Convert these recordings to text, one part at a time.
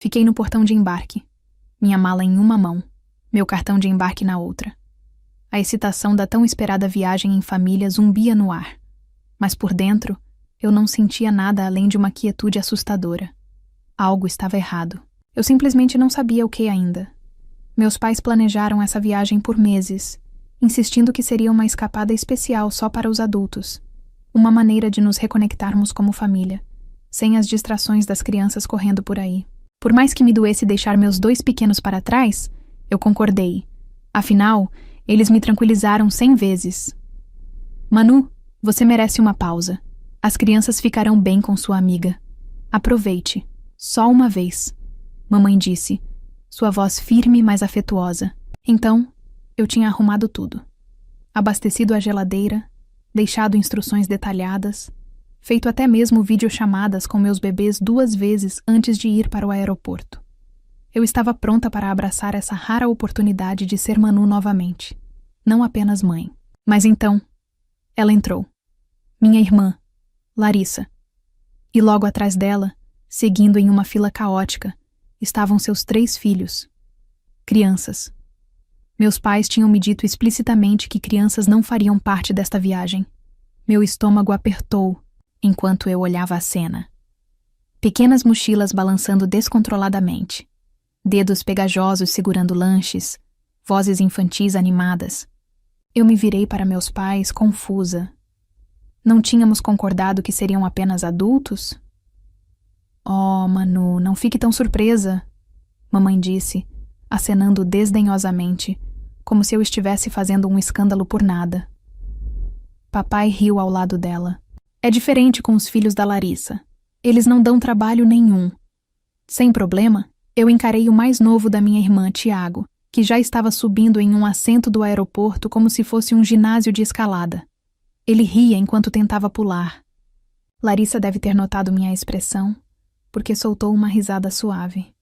Fiquei no portão de embarque, minha mala em uma mão, meu cartão de embarque na outra. A excitação da tão esperada viagem em família zumbia no ar, mas por dentro eu não sentia nada além de uma quietude assustadora. Algo estava errado. Eu simplesmente não sabia o que ainda. Meus pais planejaram essa viagem por meses, insistindo que seria uma escapada especial só para os adultos, uma maneira de nos reconectarmos como família, sem as distrações das crianças correndo por aí. Por mais que me doesse deixar meus 2 pequenos para trás, eu concordei. Afinal, eles me tranquilizaram 100 vezes. Manu, você merece uma pausa. As crianças ficarão bem com sua amiga. Aproveite. Só uma vez. Mamãe disse, sua voz firme, mas afetuosa. Então, eu tinha arrumado tudo. Abastecido a geladeira, deixado instruções detalhadas, feito até mesmo videochamadas com meus bebês 2 vezes antes de ir para o aeroporto. Eu estava pronta para abraçar essa rara oportunidade de ser Manu novamente, não apenas mãe. Mas então, ela entrou. Minha irmã, Larissa. E logo atrás dela, seguindo em uma fila caótica, estavam seus 3 filhos. Crianças. Meus pais tinham me dito explicitamente que crianças não fariam parte desta viagem. Meu estômago apertou enquanto eu olhava a cena. Pequenas mochilas balançando descontroladamente. Dedos pegajosos segurando lanches, vozes infantis animadas. Eu me virei para meus pais, confusa. Não tínhamos concordado que seriam apenas adultos? Oh, Manu, não fique tão surpresa, mamãe disse, acenando desdenhosamente, como se eu estivesse fazendo um escândalo por nada. Papai riu ao lado dela. É diferente com os filhos da Larissa. Eles não dão trabalho nenhum. Sem problema, eu encarei o mais novo da minha irmã, Tiago, que já estava subindo em um assento do aeroporto como se fosse um ginásio de escalada. Ele ria enquanto tentava pular. Larissa deve ter notado minha expressão, porque soltou uma risada suave.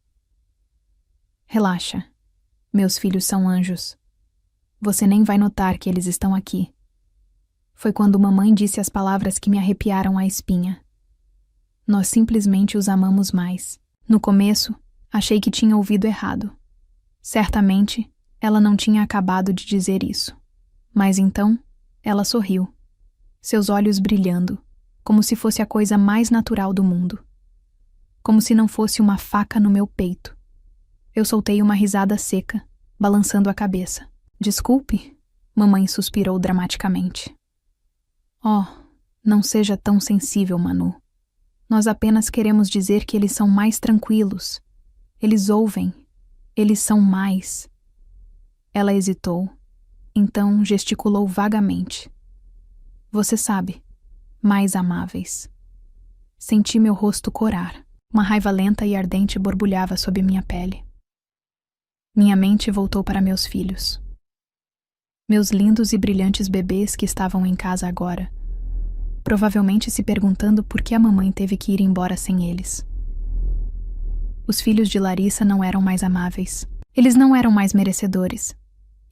Relaxa. Meus filhos são anjos. Você nem vai notar que eles estão aqui. Foi quando mamãe disse as palavras que me arrepiaram a espinha. Nós simplesmente os amamos mais. No começo, achei que tinha ouvido errado. Certamente, ela não tinha acabado de dizer isso. Mas então, ela sorriu. Seus olhos brilhando, como se fosse a coisa mais natural do mundo. Como se não fosse uma faca no meu peito. Eu soltei uma risada seca, balançando a cabeça. Desculpe, mamãe suspirou dramaticamente. Oh, não seja tão sensível, Manu. Nós apenas queremos dizer que eles são mais tranquilos. Eles ouvem. Eles são mais. Ela hesitou. Então gesticulou vagamente. Você sabe, mais amáveis. Senti meu rosto corar. Uma raiva lenta e ardente borbulhava sob minha pele. Minha mente voltou para meus filhos. Meus lindos e brilhantes bebês que estavam em casa agora, provavelmente se perguntando por que a mamãe teve que ir embora sem eles. Os filhos de Larissa não eram mais amáveis. Eles não eram mais merecedores.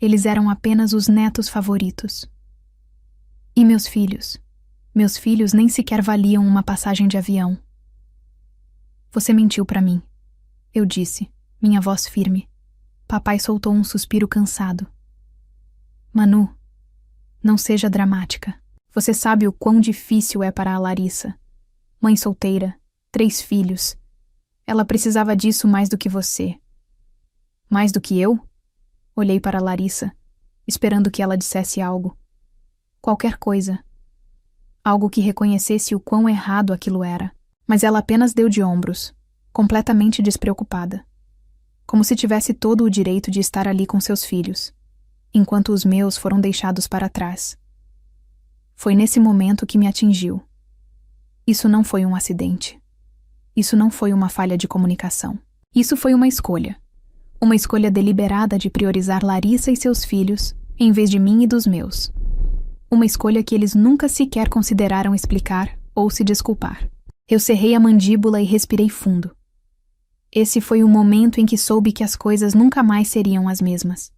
Eles eram apenas os netos favoritos. E meus filhos? Meus filhos nem sequer valiam uma passagem de avião. Você mentiu para mim, eu disse, minha voz firme. Papai soltou um suspiro cansado. Manu, não seja dramática. Você sabe o quão difícil é para a Larissa. Mãe solteira, 3 filhos. Ela precisava disso mais do que você. Mais do que eu? Olhei para Larissa, esperando que ela dissesse algo. Qualquer coisa. Algo que reconhecesse o quão errado aquilo era. Mas ela apenas deu de ombros, completamente despreocupada. Como se tivesse todo o direito de estar ali com seus filhos, enquanto os meus foram deixados para trás. Foi nesse momento que me atingiu. Isso não foi um acidente. Isso não foi uma falha de comunicação. Isso foi uma escolha. Uma escolha deliberada de priorizar Larissa e seus filhos, em vez de mim e dos meus. Uma escolha que eles nunca sequer consideraram explicar ou se desculpar. Eu cerrei a mandíbula e respirei fundo. Esse foi o momento em que soube que as coisas nunca mais seriam as mesmas.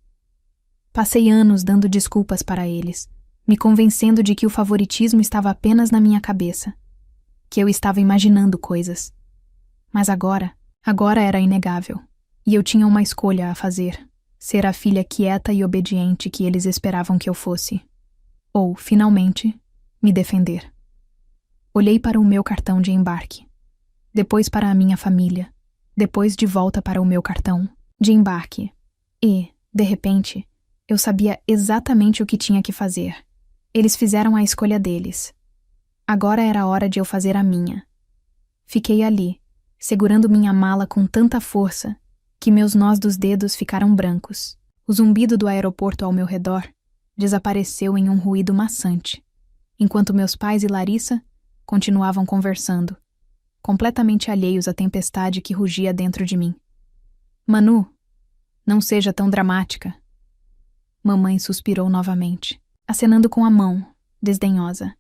Passei anos dando desculpas para eles, me convencendo de que o favoritismo estava apenas na minha cabeça, que eu estava imaginando coisas. Mas agora, Agora era inegável, e eu tinha uma escolha a fazer: ser a filha quieta e obediente que eles esperavam que eu fosse, ou, finalmente, me defender. Olhei para o meu cartão de embarque, depois para a minha família, depois de volta para o meu cartão de embarque, e, de repente, eu sabia exatamente o que tinha que fazer. Eles fizeram a escolha deles. Agora era a hora de eu fazer a minha. Fiquei ali, segurando minha mala com tanta força que meus nós dos dedos ficaram brancos. O zumbido do aeroporto ao meu redor desapareceu em um ruído maçante, enquanto meus pais e Larissa continuavam conversando, completamente alheios à tempestade que rugia dentro de mim. Manu, não seja tão dramática. Mamãe suspirou novamente, acenando com a mão, desdenhosa.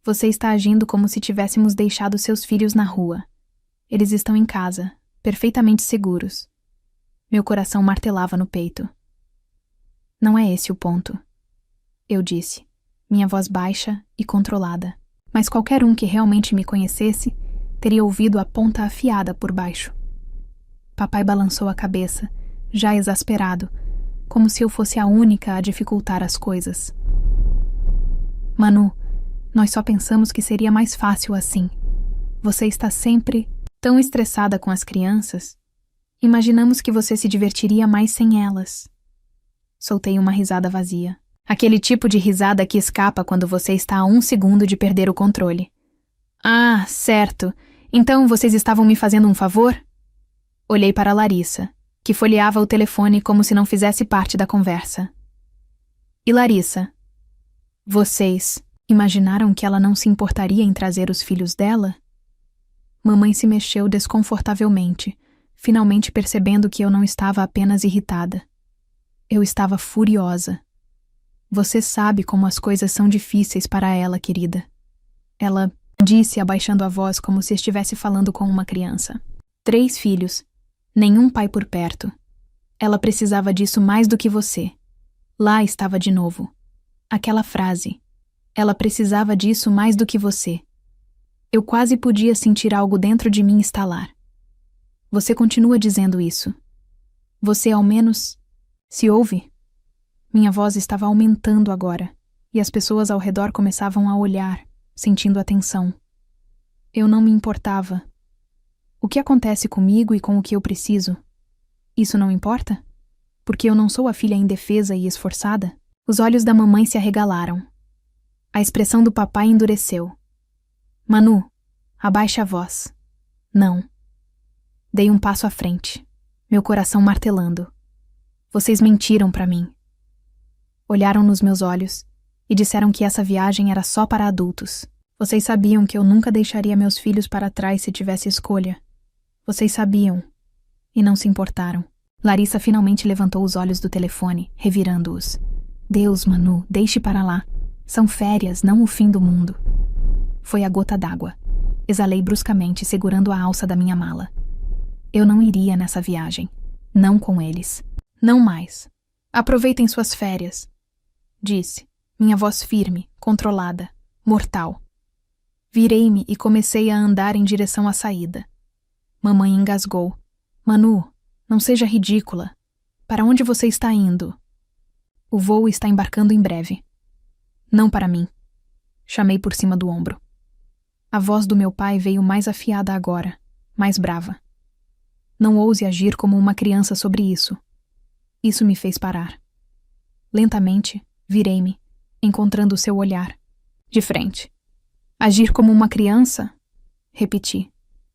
Você está agindo como se tivéssemos deixado seus filhos na rua. Eles estão em casa, perfeitamente seguros. Meu coração martelava no peito. Não é esse o ponto, eu disse, minha voz baixa e controlada. Mas qualquer um que realmente me conhecesse teria ouvido a ponta afiada por baixo. Papai balançou a cabeça, já exasperado, como se eu fosse a única a dificultar as coisas. Manu, nós só pensamos que seria mais fácil assim. Você está sempre tão estressada com as crianças. Imaginamos que você se divertiria mais sem elas. Soltei uma risada vazia. Aquele tipo de risada que escapa quando você está a 1 segundo de perder o controle. Ah, certo. Então vocês estavam me fazendo um favor? Olhei para Larissa, que folheava o telefone como se não fizesse parte da conversa. E Larissa? Vocês imaginaram que ela não se importaria em trazer os filhos dela? Mamãe se mexeu desconfortavelmente, finalmente percebendo que eu não estava apenas irritada. Eu estava furiosa. Você sabe como as coisas são difíceis para ela, querida. Ela disse, abaixando a voz como se estivesse falando com uma criança. 3 filhos, nenhum pai por perto. Ela precisava disso mais do que você. Lá estava de novo. Aquela frase. Ela precisava disso mais do que você. Eu quase podia sentir algo dentro de mim estalar. Você continua dizendo isso. Você ao menos se ouve? Minha voz estava aumentando agora, e as pessoas ao redor começavam a olhar, sentindo a tensão. Eu não me importava. O que acontece comigo e com o que eu preciso? Isso não importa? Porque eu não sou a filha indefesa e esforçada? Os olhos da mamãe se arregalaram. A expressão do papai endureceu. Manu, abaixe a voz. Não. Dei um passo à frente, meu coração martelando. Vocês mentiram para mim. Olharam nos meus olhos e disseram que essa viagem era só para adultos. Vocês sabiam que eu nunca deixaria meus filhos para trás se tivesse escolha. Vocês sabiam e não se importaram. Larissa finalmente levantou os olhos do telefone, revirando-os. Deus, Manu, deixe para lá. São férias, não o fim do mundo. Foi a gota d'água. Exalei bruscamente, segurando a alça da minha mala. Eu não iria nessa viagem. Não com eles. Não mais. Aproveitem suas férias. Disse, minha voz firme, controlada, mortal. Virei-me e comecei a andar em direção à saída. Mamãe engasgou. Manu, não seja ridícula. Para onde você está indo? O voo está embarcando em breve. Não para mim. Chamei por cima do ombro. A voz do meu pai veio mais afiada agora, mais brava. Não ouse agir como uma criança sobre isso. Isso me fez parar. Lentamente, virei-me, encontrando seu olhar. De frente. Agir como uma criança? Repeti,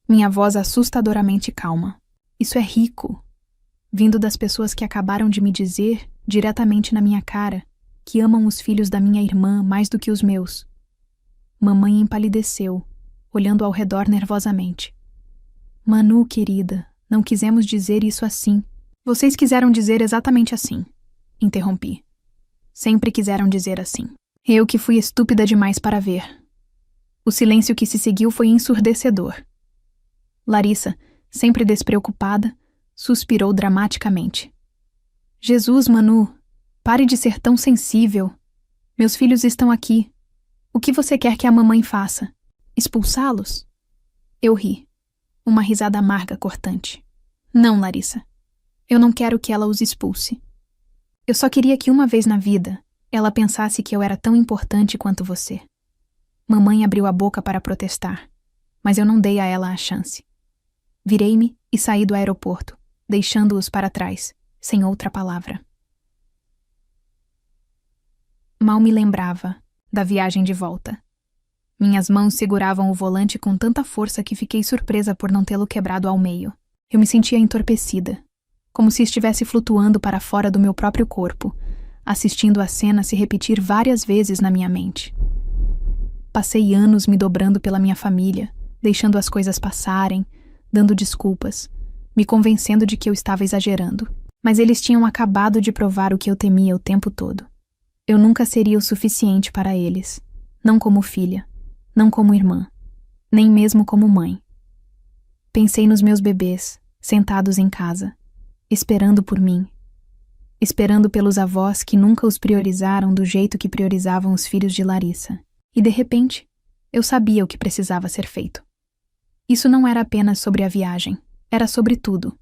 minha voz assustadoramente calma. Isso é rico. Vindo das pessoas que acabaram de me dizer, diretamente na minha cara, que amam os filhos da minha irmã mais do que os meus. Mamãe empalideceu, olhando ao redor nervosamente. Manu, querida, não quisemos dizer isso assim. Vocês quiseram dizer exatamente assim, interrompi. Sempre quiseram dizer assim. Eu que fui estúpida demais para ver. O silêncio que se seguiu foi ensurdecedor. Larissa, sempre despreocupada, suspirou dramaticamente. Jesus, Manu, pare de ser tão sensível. Meus filhos estão aqui. O que você quer que a mamãe faça? Expulsá-los? Eu ri. Uma risada amarga cortante. Não, Larissa. Eu não quero que ela os expulse. Eu só queria que uma vez na vida ela pensasse que eu era tão importante quanto você. Mamãe abriu a boca para protestar, mas eu não dei a ela a chance. Virei-me e saí do aeroporto, deixando-os para trás, sem outra palavra. Mal me lembrava da viagem de volta. Minhas mãos seguravam o volante com tanta força que fiquei surpresa por não tê-lo quebrado ao meio. Eu me sentia entorpecida, como se estivesse flutuando para fora do meu próprio corpo, assistindo a cena se repetir várias vezes na minha mente. Passei anos me dobrando pela minha família, deixando as coisas passarem, dando desculpas, me convencendo de que eu estava exagerando. Mas eles tinham acabado de provar o que eu temia o tempo todo. Eu nunca seria o suficiente para eles, não como filha, não como irmã, nem mesmo como mãe. Pensei nos meus bebês, sentados em casa, esperando por mim, esperando pelos avós que nunca os priorizaram do jeito que priorizavam os filhos de Larissa. E de repente, eu sabia o que precisava ser feito. Isso não era apenas sobre a viagem, era sobre tudo.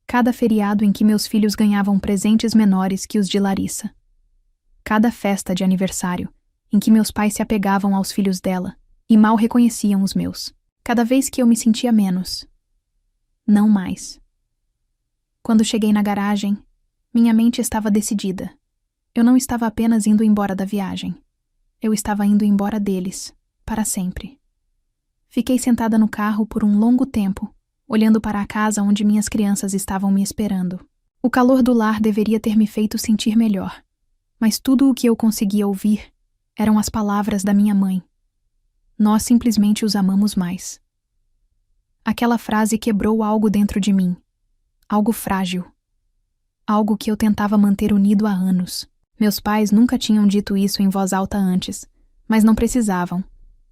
Cada feriado em que meus filhos ganhavam presentes menores que os de Larissa. Cada festa de aniversário em que meus pais se apegavam aos filhos dela e mal reconheciam os meus. Cada vez que eu me sentia menos. Não mais. Quando cheguei na garagem, minha mente estava decidida. Eu não estava apenas indo embora da viagem. Eu estava indo embora deles, para sempre. Fiquei sentada no carro por um longo tempo, olhando para a casa onde minhas crianças estavam me esperando. O calor do lar deveria ter me feito sentir melhor, mas tudo o que eu conseguia ouvir eram as palavras da minha mãe. Nós simplesmente os amamos mais. Aquela frase quebrou algo dentro de mim, algo frágil, algo que eu tentava manter unido há anos. Meus pais nunca tinham dito isso em voz alta antes, mas não precisavam.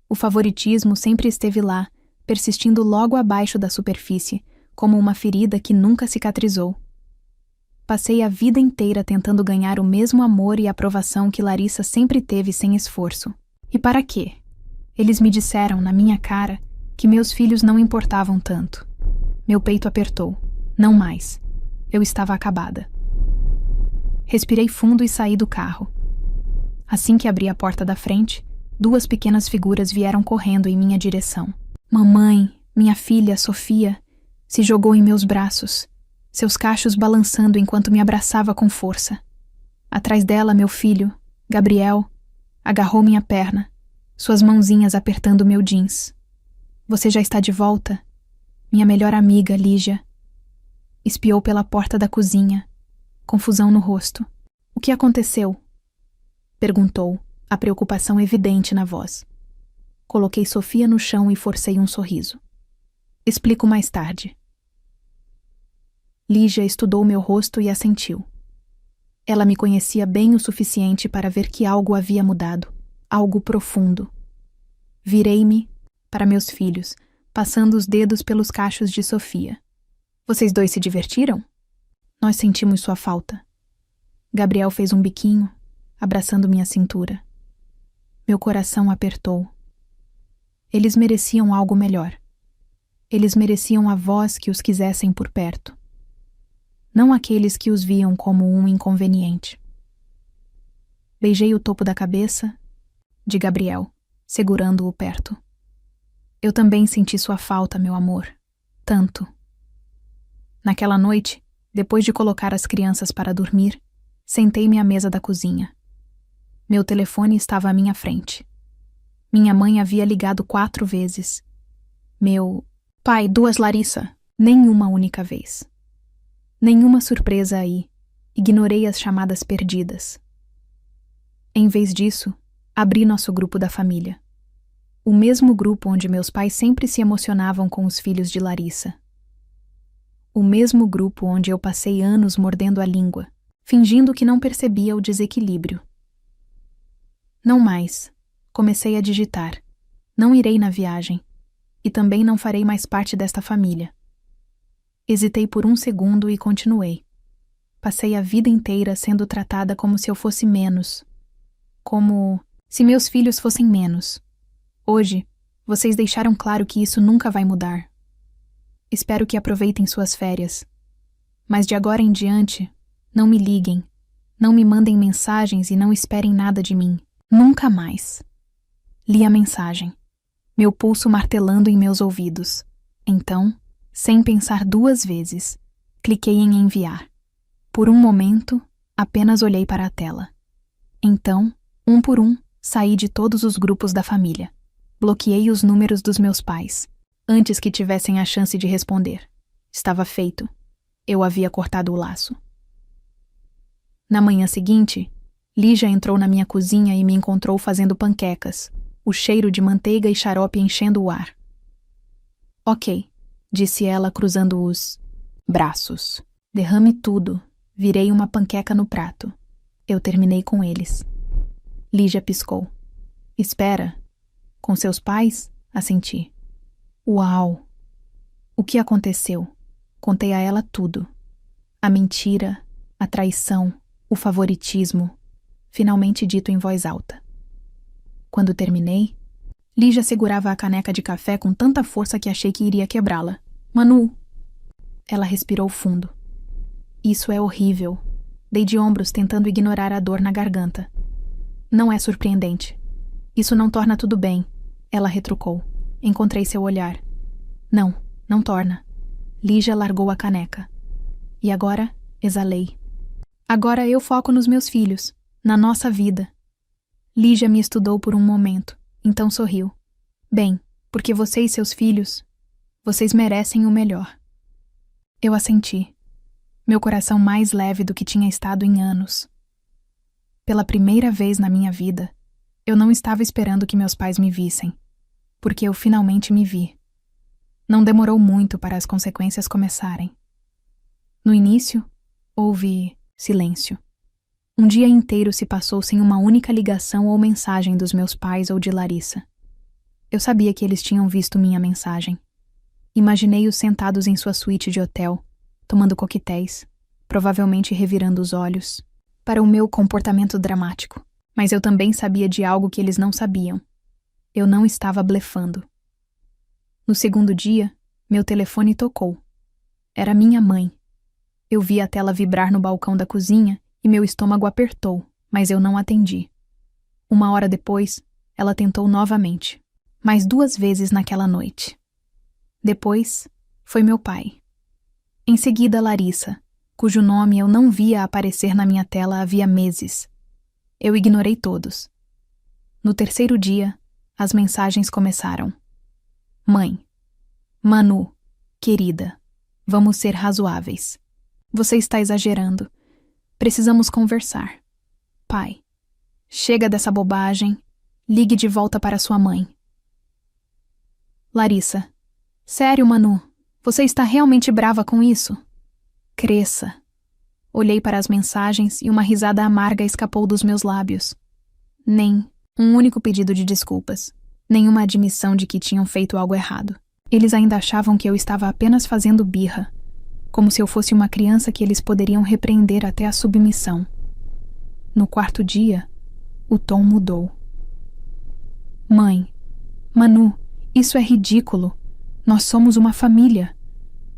O favoritismo sempre esteve lá, persistindo logo abaixo da superfície, como uma ferida que nunca cicatrizou. Passei a vida inteira tentando ganhar o mesmo amor e aprovação que Larissa sempre teve sem esforço. E para quê? Eles me disseram, na minha cara, que meus filhos não importavam tanto. Meu peito apertou. Não mais. Eu estava acabada. Respirei fundo e saí do carro. Assim que abri a porta da frente, 2 pequenas figuras vieram correndo em minha direção. Mamãe, minha filha, Sofia, se jogou em meus braços, seus cachos balançando enquanto me abraçava com força. Atrás dela, meu filho, Gabriel, agarrou minha perna, suas mãozinhas apertando meu jeans. Você já está de volta? Minha melhor amiga, Lígia. Espiou pela porta da cozinha, confusão no rosto. O que aconteceu? Perguntou, a preocupação evidente na voz. Coloquei Sofia no chão e forcei um sorriso. Explico mais tarde. Lígia estudou meu rosto e assentiu. Ela me conhecia bem o suficiente para ver que algo havia mudado, algo profundo. Virei-me para meus filhos, passando os dedos pelos cachos de Sofia. Vocês 2 se divertiram? Nós sentimos sua falta. Gabriel fez um biquinho, abraçando minha cintura. Meu coração apertou. Eles mereciam algo melhor. Eles mereciam avós que os quisessem por perto. Não aqueles que os viam como um inconveniente. Beijei o topo da cabeça de Gabriel, segurando-o perto. Eu também senti sua falta, meu amor. Tanto. Naquela noite, depois de colocar as crianças para dormir, sentei-me à mesa da cozinha. Meu telefone estava à minha frente. Minha mãe havia ligado 4 vezes. Meu pai, 2 Larissa, nenhuma única vez. Nenhuma surpresa aí. Ignorei as chamadas perdidas. Em vez disso, abri nosso grupo da família. O mesmo grupo onde meus pais sempre se emocionavam com os filhos de Larissa. O mesmo grupo onde eu passei anos mordendo a língua, fingindo que não percebia o desequilíbrio. Não mais. Comecei a digitar. Não irei na viagem. E também não farei mais parte desta família. Hesitei por um segundo e continuei. Passei a vida inteira sendo tratada como se eu fosse menos. Como se meus filhos fossem menos. Hoje, vocês deixaram claro que isso nunca vai mudar. Espero que aproveitem suas férias. Mas de agora em diante, não me liguem, não me mandem mensagens e não esperem nada de mim. Nunca mais. Li a mensagem, meu pulso martelando em meus ouvidos. Então, sem pensar duas vezes, cliquei em enviar. Por um momento, apenas olhei para a tela. Então, um por um, saí de todos os grupos da família. Bloqueei os números dos meus pais, antes que tivessem a chance de responder. Estava feito. Eu havia cortado o laço. Na manhã seguinte, Lígia entrou na minha cozinha e me encontrou fazendo panquecas, o cheiro de manteiga e xarope enchendo o ar. Ok, disse ela cruzando os braços. Derrame tudo. Virei uma panqueca no prato. Eu terminei com eles. Lígia piscou. Espera. Com seus pais? Assenti. Uau! O que aconteceu? Contei a ela tudo. A mentira, a traição, o favoritismo, finalmente dito em voz alta. Quando terminei, Lígia segurava a caneca de café com tanta força que achei que iria quebrá-la. Manu! Ela respirou fundo. Isso é horrível. Dei de ombros tentando ignorar a dor na garganta. Não é surpreendente. Isso não torna tudo bem. Ela retrucou. Encontrei seu olhar. Não, não torna. Lígia largou a caneca. E agora, exalei. Agora eu foco nos meus filhos, na nossa vida. Lígia me estudou por um momento, então sorriu. Bem, porque você e seus filhos, vocês merecem o melhor. Eu assenti. Meu coração mais leve do que tinha estado em anos. Pela primeira vez na minha vida, eu não estava esperando que meus pais me vissem, porque eu finalmente me vi. Não demorou muito para as consequências começarem. No início, houve silêncio. Um dia inteiro se passou sem uma única ligação ou mensagem dos meus pais ou de Larissa. Eu sabia que eles tinham visto minha mensagem. Imaginei-os sentados em sua suíte de hotel, tomando coquetéis, provavelmente revirando os olhos, para o meu comportamento dramático. Mas eu também sabia de algo que eles não sabiam. Eu não estava blefando. No segundo dia, meu telefone tocou. Era minha mãe. Eu vi a tela vibrar no balcão da cozinha e meu estômago apertou, mas eu não atendi. Uma hora depois, ela tentou novamente, mais 2 vezes naquela noite. Depois, foi meu pai. Em seguida, Larissa, cujo nome eu não via aparecer na minha tela havia meses. Eu ignorei todos. No terceiro dia, as mensagens começaram. Mãe. Manu, querida, vamos ser razoáveis. Você está exagerando. Precisamos conversar. Pai, chega dessa bobagem. Ligue de volta para sua mãe. Larissa. Sério, Manu? Você está realmente brava com isso? Cresça. Olhei para as mensagens e uma risada amarga escapou dos meus lábios. Nem um único pedido de desculpas. Nenhuma admissão de que tinham feito algo errado. Eles ainda achavam que eu estava apenas fazendo birra, como se eu fosse uma criança que eles poderiam repreender até a submissão. No quarto dia, o tom mudou. Mãe, Manu, isso é ridículo. Nós somos uma família.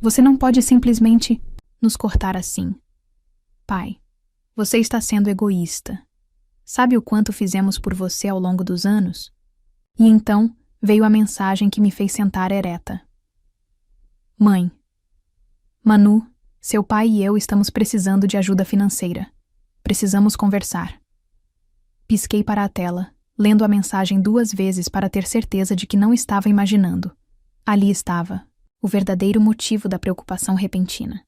Você não pode simplesmente nos cortar assim. Pai, você está sendo egoísta. Sabe o quanto fizemos por você ao longo dos anos? E então veio a mensagem que me fez sentar ereta. Mãe, Manu, seu pai e eu estamos precisando de ajuda financeira. Precisamos conversar. Pisquei para a tela, lendo a mensagem 2 vezes para ter certeza de que não estava imaginando. Ali estava, o verdadeiro motivo da preocupação repentina.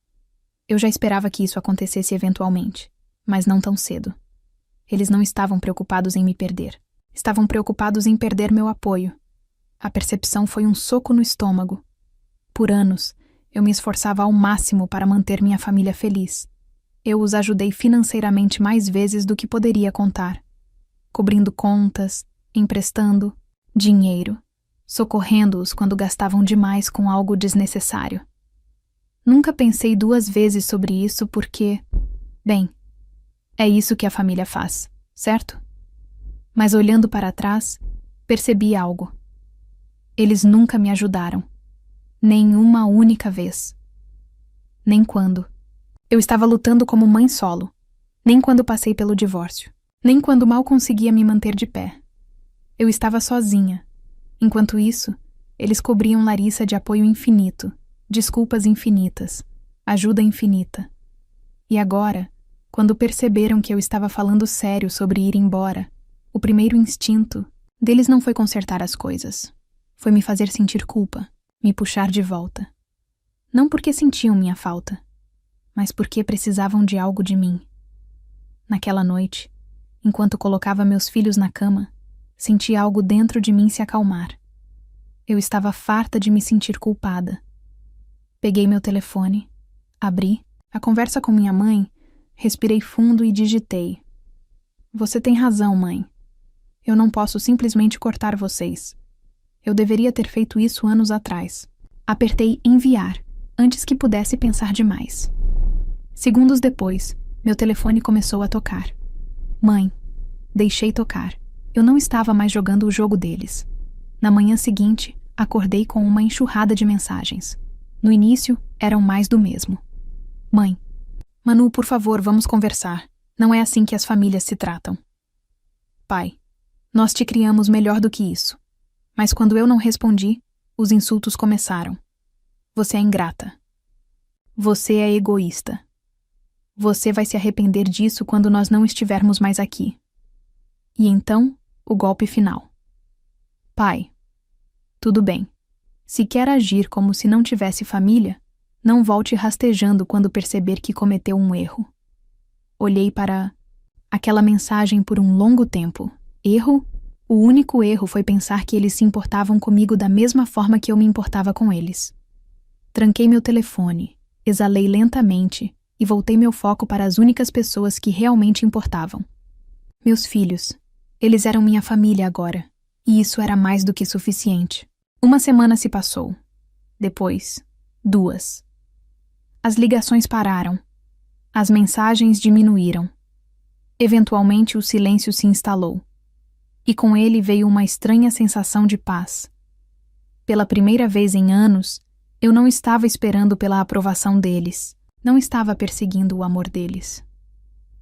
Eu já esperava que isso acontecesse eventualmente, mas não tão cedo. Eles não estavam preocupados em me perder. Estavam preocupados em perder meu apoio. A percepção foi um soco no estômago. Por anos, eu me esforçava ao máximo para manter minha família feliz. Eu os ajudei financeiramente mais vezes do que poderia contar. Cobrindo contas, emprestando dinheiro, socorrendo-os quando gastavam demais com algo desnecessário. Nunca pensei 2 vezes sobre isso porque, bem, é isso que a família faz, certo? Mas olhando para trás, percebi algo. Eles nunca me ajudaram. Nenhuma única vez. Nem quando. Eu estava lutando como mãe solo. Nem quando passei pelo divórcio. Nem quando mal conseguia me manter de pé. Eu estava sozinha. Enquanto isso, eles cobriam Larissa de apoio infinito, desculpas infinitas, ajuda infinita. E agora, quando perceberam que eu estava falando sério sobre ir embora, o primeiro instinto deles não foi consertar as coisas. Foi me fazer sentir culpa, me puxar de volta. Não porque sentiam minha falta, mas porque precisavam de algo de mim. Naquela noite, enquanto colocava meus filhos na cama, senti algo dentro de mim se acalmar. Eu estava farta de me sentir culpada. Peguei meu telefone, abri a conversa com minha mãe, respirei fundo e digitei. Você tem razão, mãe. Eu não posso simplesmente cortar vocês. Eu deveria ter feito isso anos atrás. Apertei enviar, antes que pudesse pensar demais. Segundos depois, meu telefone começou a tocar. Mãe, deixei tocar. Eu não estava mais jogando o jogo deles. Na manhã seguinte, acordei com uma enxurrada de mensagens. No início, eram mais do mesmo. Mãe, Manu, por favor, vamos conversar. Não é assim que as famílias se tratam. Pai, nós te criamos melhor do que isso. Mas quando eu não respondi, os insultos começaram. Você é ingrata. Você é egoísta. Você vai se arrepender disso quando nós não estivermos mais aqui. E então, o golpe final. Pai, tudo bem. Se quer agir como se não tivesse família, não volte rastejando quando perceber que cometeu um erro. Olhei para aquela mensagem por um longo tempo. Erro? O único erro foi pensar que eles se importavam comigo da mesma forma que eu me importava com eles. Tranquei meu telefone, exalei lentamente e voltei meu foco para as únicas pessoas que realmente importavam. Meus filhos. Eles eram minha família agora, e isso era mais do que suficiente. Uma semana se passou. Depois, 2. As ligações pararam. As mensagens diminuíram. Eventualmente o silêncio se instalou. E com ele veio uma estranha sensação de paz. Pela primeira vez em anos, eu não estava esperando pela aprovação deles. Não estava perseguindo o amor deles.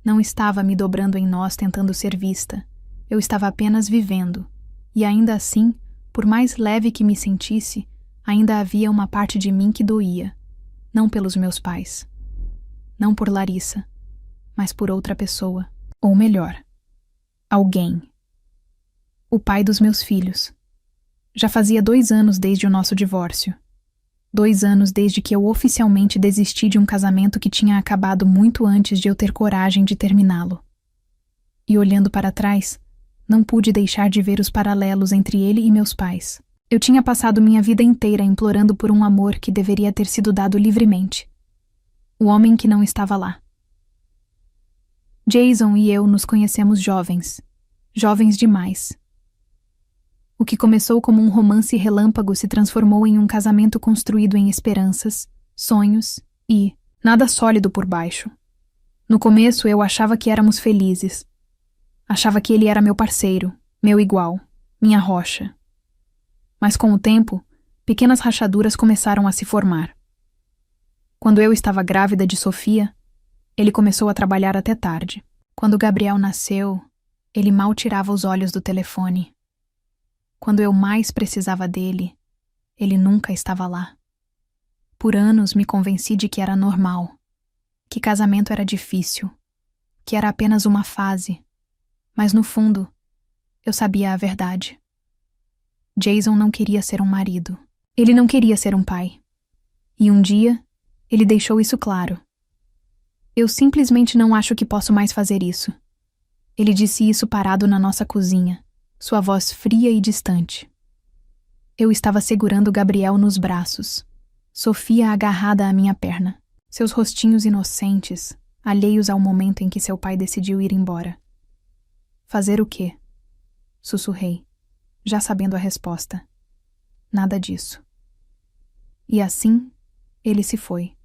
Não estava me dobrando em nós tentando ser vista. Eu estava apenas vivendo. E ainda assim, por mais leve que me sentisse, ainda havia uma parte de mim que doía. Não pelos meus pais. Não por Larissa. Mas por outra pessoa. Ou melhor, alguém. O pai dos meus filhos. Já fazia 2 anos desde o nosso divórcio. 2 anos desde que eu oficialmente desisti de um casamento que tinha acabado muito antes de eu ter coragem de terminá-lo. E olhando para trás, não pude deixar de ver os paralelos entre ele e meus pais. Eu tinha passado minha vida inteira implorando por um amor que deveria ter sido dado livremente. O homem que não estava lá. Jason e eu nos conhecemos jovens. Jovens demais. O que começou como um romance relâmpago se transformou em um casamento construído em esperanças, sonhos e nada sólido por baixo. No começo eu achava que éramos felizes. Achava que ele era meu parceiro, meu igual, minha rocha. Mas com o tempo, pequenas rachaduras começaram a se formar. Quando eu estava grávida de Sofia, ele começou a trabalhar até tarde. Quando Gabriel nasceu, ele mal tirava os olhos do telefone. Quando eu mais precisava dele, ele nunca estava lá. Por anos me convenci de que era normal, que casamento era difícil, que era apenas uma fase. Mas no fundo, eu sabia a verdade. Jason não queria ser um marido. Ele não queria ser um pai. E um dia, ele deixou isso claro. Eu simplesmente não acho que posso mais fazer isso. Ele disse isso parado na nossa cozinha, sua voz fria e distante. Eu estava segurando Gabriel nos braços, Sofia agarrada à minha perna, seus rostinhos inocentes, alheios ao momento em que seu pai decidiu ir embora. Fazer o quê? Sussurrei, já sabendo a resposta. Nada disso. E assim, ele se foi.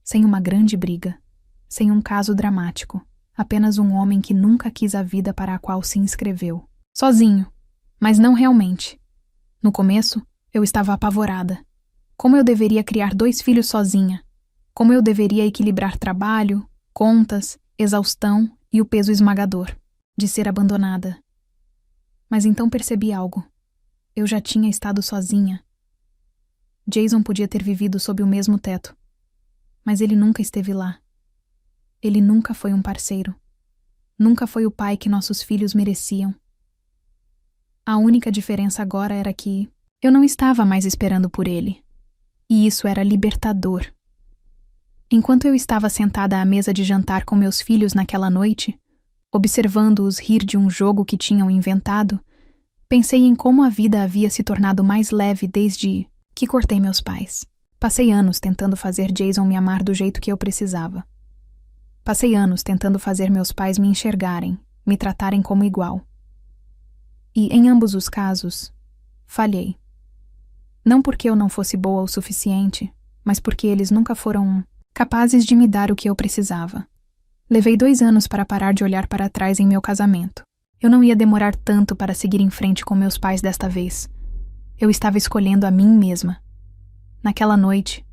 Sem uma grande briga, sem um caso dramático, apenas um homem que nunca quis a vida para a qual se inscreveu. Sozinho, mas não realmente. No começo, eu estava apavorada. Como eu deveria criar 2 filhos sozinha. Como eu deveria equilibrar trabalho, contas, exaustão e o peso esmagador de ser abandonada. Mas então percebi algo. Eu já tinha estado sozinha. Jason podia ter vivido sob o mesmo teto, mas ele nunca esteve lá. Ele nunca foi um parceiro. Nunca foi o pai que nossos filhos mereciam. A única diferença agora era que eu não estava mais esperando por ele. E isso era libertador. Enquanto eu estava sentada à mesa de jantar com meus filhos naquela noite, observando-os rir de um jogo que tinham inventado, pensei em como a vida havia se tornado mais leve desde que cortei meus pais. Passei anos tentando fazer Jason me amar do jeito que eu precisava. Passei anos tentando fazer meus pais me enxergarem, me tratarem como igual. E, em ambos os casos, falhei. Não porque eu não fosse boa o suficiente, mas porque eles nunca foram capazes de me dar o que eu precisava. Levei 2 anos para parar de olhar para trás em meu casamento. Eu não ia demorar tanto para seguir em frente com meus pais desta vez. Eu estava escolhendo a mim mesma. Naquela noite,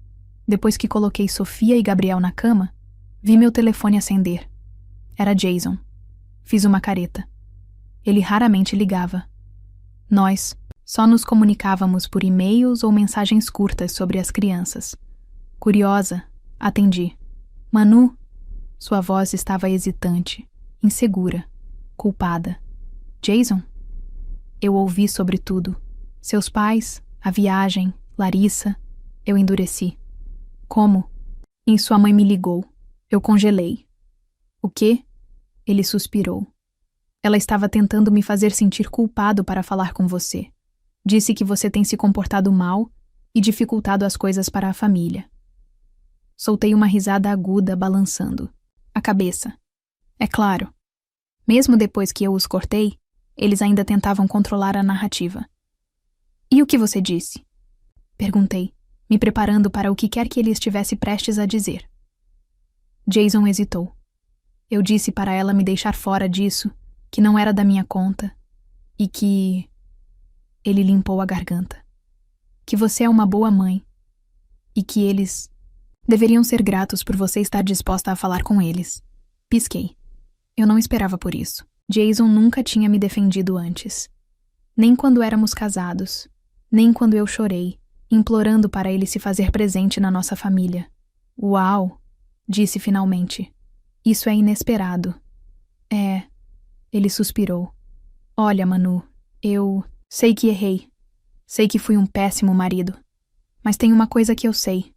depois que coloquei Sofia e Gabriel na cama, vi meu telefone acender. Era Jason. Fiz uma careta. Ele raramente ligava. Nós só nos comunicávamos por e-mails ou mensagens curtas sobre as crianças. Curiosa, atendi. Manu? Sua voz estava hesitante, insegura, culpada. Jason? Eu ouvi sobre tudo. Seus pais, a viagem, Larissa. Eu endureci. Como? E sua mãe me ligou. Eu congelei. O quê? Ele suspirou. Ela estava tentando me fazer sentir culpado para falar com você. Disse que você tem se comportado mal e dificultado as coisas para a família. Soltei uma risada aguda, balançando a cabeça. É claro. Mesmo depois que eu os cortei, eles ainda tentavam controlar a narrativa. E o que você disse? Perguntei, me preparando para o que quer que ele estivesse prestes a dizer. Jason hesitou. Eu disse para ela me deixar fora disso, que não era da minha conta, e que... Ele limpou a garganta. Que você é uma boa mãe, e que eles deveriam ser gratos por você estar disposta a falar com eles. Pisquei. Eu não esperava por isso. Jason nunca tinha me defendido antes. Nem quando éramos casados, nem quando eu chorei, implorando para ele se fazer presente na nossa família. Uau! Disse finalmente. Isso é inesperado. É... Ele suspirou. Olha, Manu, eu sei que errei. Sei que fui um péssimo marido. Mas tem uma coisa que eu sei.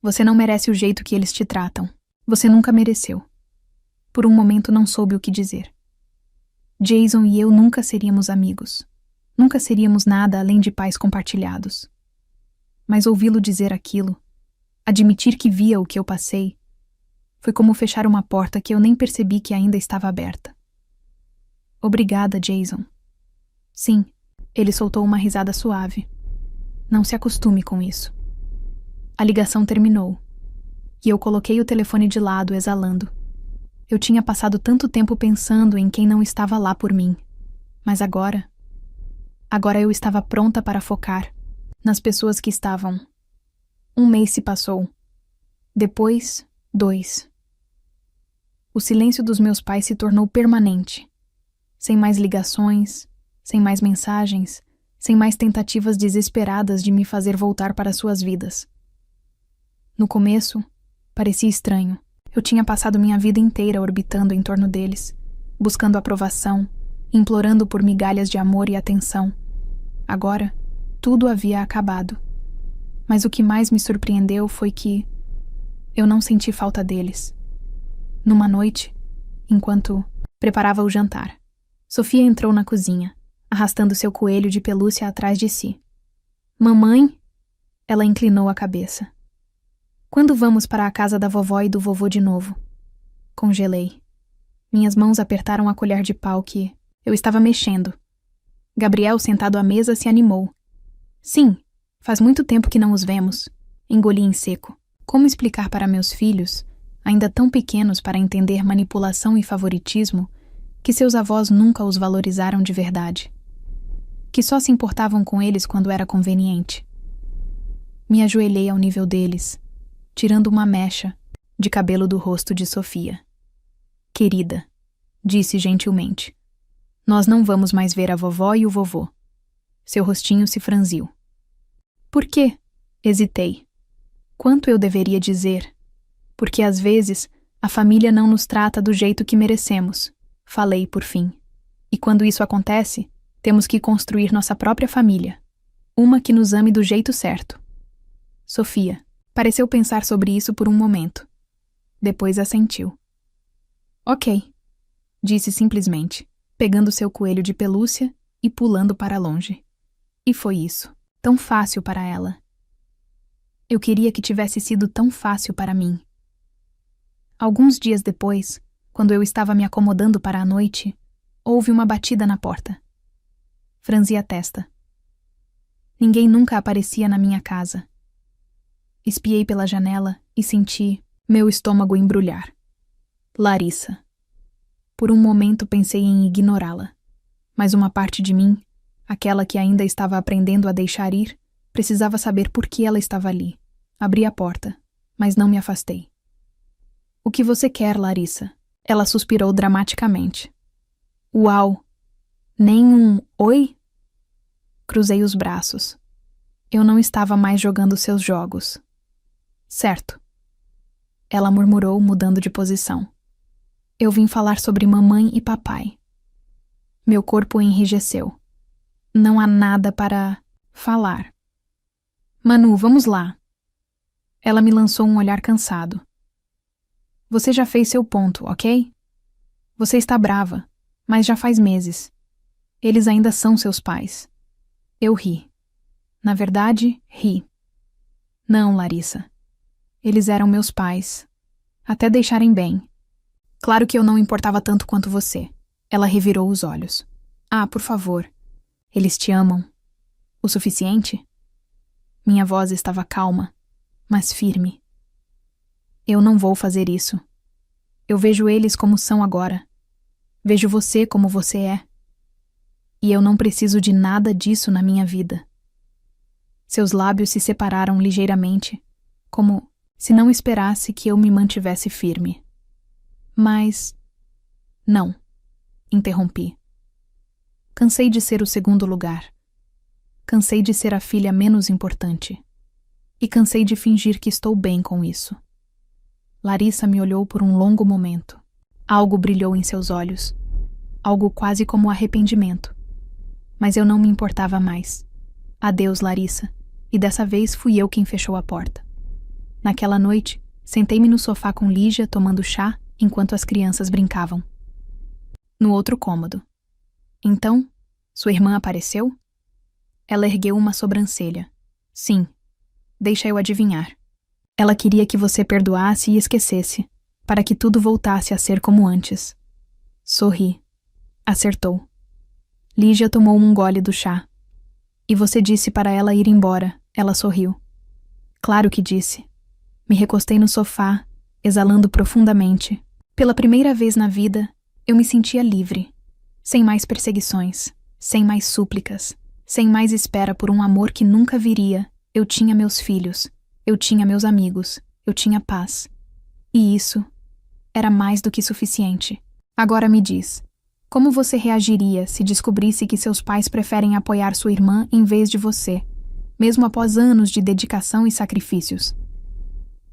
Você não merece o jeito que eles te tratam. Você nunca mereceu. Por um momento não soube o que dizer. Jason e eu nunca seríamos amigos. Nunca seríamos nada além de pais compartilhados. Mas ouvi-lo dizer aquilo, admitir que via o que eu passei, foi como fechar uma porta que eu nem percebi que ainda estava aberta. Obrigada, Jason. Sim, ele soltou uma risada suave. Não se acostume com isso. A ligação terminou, e eu coloquei o telefone de lado, exalando. Eu tinha passado tanto tempo pensando em quem não estava lá por mim, mas agora eu estava pronta para focar nas pessoas que estavam. 1 mês se passou. Depois, 2. O silêncio dos meus pais se tornou permanente. Sem mais ligações, sem mais mensagens, sem mais tentativas desesperadas de me fazer voltar para suas vidas. No começo, parecia estranho. Eu tinha passado minha vida inteira orbitando em torno deles, buscando aprovação, implorando por migalhas de amor e atenção. Agora, tudo havia acabado. Mas o que mais me surpreendeu foi que eu não senti falta deles. Numa noite, enquanto preparava o jantar, Sofia entrou na cozinha, arrastando seu coelho de pelúcia atrás de si. Mamãe? Ela inclinou a cabeça. Quando vamos para a casa da vovó e do vovô de novo? Congelei. Minhas mãos apertaram a colher de pau que eu estava mexendo. Gabriel, sentado à mesa, se animou. Sim, faz muito tempo que não os vemos. Engoli em seco. Como explicar para meus filhos, ainda tão pequenos para entender manipulação e favoritismo, que seus avós nunca os valorizaram de verdade? Que só se importavam com eles quando era conveniente? Me ajoelhei ao nível deles, tirando uma mecha de cabelo do rosto de Sofia. Querida, disse gentilmente, nós não vamos mais ver a vovó e o vovô. Seu rostinho se franziu. Por quê? Hesitei. Quanto eu deveria dizer? Porque às vezes a família não nos trata do jeito que merecemos, falei por fim. E quando isso acontece, temos que construir nossa própria família. Uma que nos ame do jeito certo. Sofia pareceu pensar sobre isso por um momento. Depois assentiu. Ok, disse simplesmente, pegando seu coelho de pelúcia e pulando para longe. E foi isso, tão fácil para ela. Eu queria que tivesse sido tão fácil para mim. Alguns dias depois, quando eu estava me acomodando para a noite, houve uma batida na porta. Franzi a testa. Ninguém nunca aparecia na minha casa. Espiei pela janela e senti meu estômago embrulhar. Larissa. Por um momento pensei em ignorá-la, mas uma parte de mim, aquela que ainda estava aprendendo a deixar ir, precisava saber por que ela estava ali. Abri a porta, mas não me afastei. O que você quer, Larissa? Ela suspirou dramaticamente. Uau! Nem um oi? Cruzei os braços. Eu não estava mais jogando seus jogos. Certo. Ela murmurou, mudando de posição. Eu vim falar sobre mamãe e papai. Meu corpo enrijeceu. Não há nada para falar. Manu, vamos lá. Ela me lançou um olhar cansado. Você já fez seu ponto, ok? Você está brava, mas já faz meses. Eles ainda são seus pais. Eu ri. Na verdade, ri. Não, Larissa. Eles eram meus pais. Até deixarem bem. Claro que eu não importava tanto quanto você. Ela revirou os olhos. Ah, por favor. Eles te amam. O suficiente? Minha voz estava calma, mas firme. Eu não vou fazer isso. Eu vejo eles como são agora. Vejo você como você é. E eu não preciso de nada disso na minha vida. Seus lábios se separaram ligeiramente, como se não esperasse que eu me mantivesse firme. Mas... Não, interrompi. Cansei de ser o segundo lugar. Cansei de ser a filha menos importante. E cansei de fingir que estou bem com isso. Larissa me olhou por um longo momento. Algo brilhou em seus olhos. Algo quase como arrependimento. Mas eu não me importava mais. Adeus, Larissa. E dessa vez fui eu quem fechou a porta. Naquela noite, sentei-me no sofá com Lígia tomando chá enquanto as crianças brincavam. No outro cômodo. Então, sua irmã apareceu? Ela ergueu uma sobrancelha. Sim. Deixa eu adivinhar. Ela queria que você perdoasse e esquecesse, para que tudo voltasse a ser como antes. Sorri. Acertou. Lígia tomou um gole do chá. E você disse para ela ir embora. Ela sorriu. Claro que disse. Me recostei no sofá, exalando profundamente. Pela primeira vez na vida, eu me sentia livre. Sem mais perseguições, sem mais súplicas, sem mais espera por um amor que nunca viria. Eu tinha meus filhos. Eu tinha meus amigos, eu tinha paz. E isso era mais do que suficiente. Agora me diz, como você reagiria se descobrisse que seus pais preferem apoiar sua irmã em vez de você, mesmo após anos de dedicação e sacrifícios?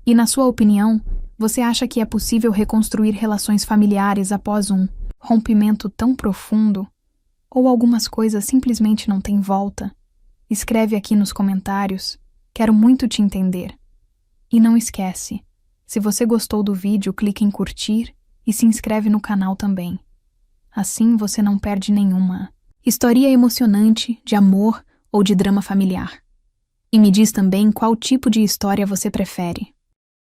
E na sua opinião, você acha que é possível reconstruir relações familiares após um rompimento tão profundo? Ou algumas coisas simplesmente não têm volta? Escreve aqui nos comentários. Quero muito te entender. E não esquece, se você gostou do vídeo, clique em curtir e se inscreve no canal também. Assim você não perde nenhuma história emocionante, de amor ou de drama familiar. E me diz também qual tipo de história você prefere.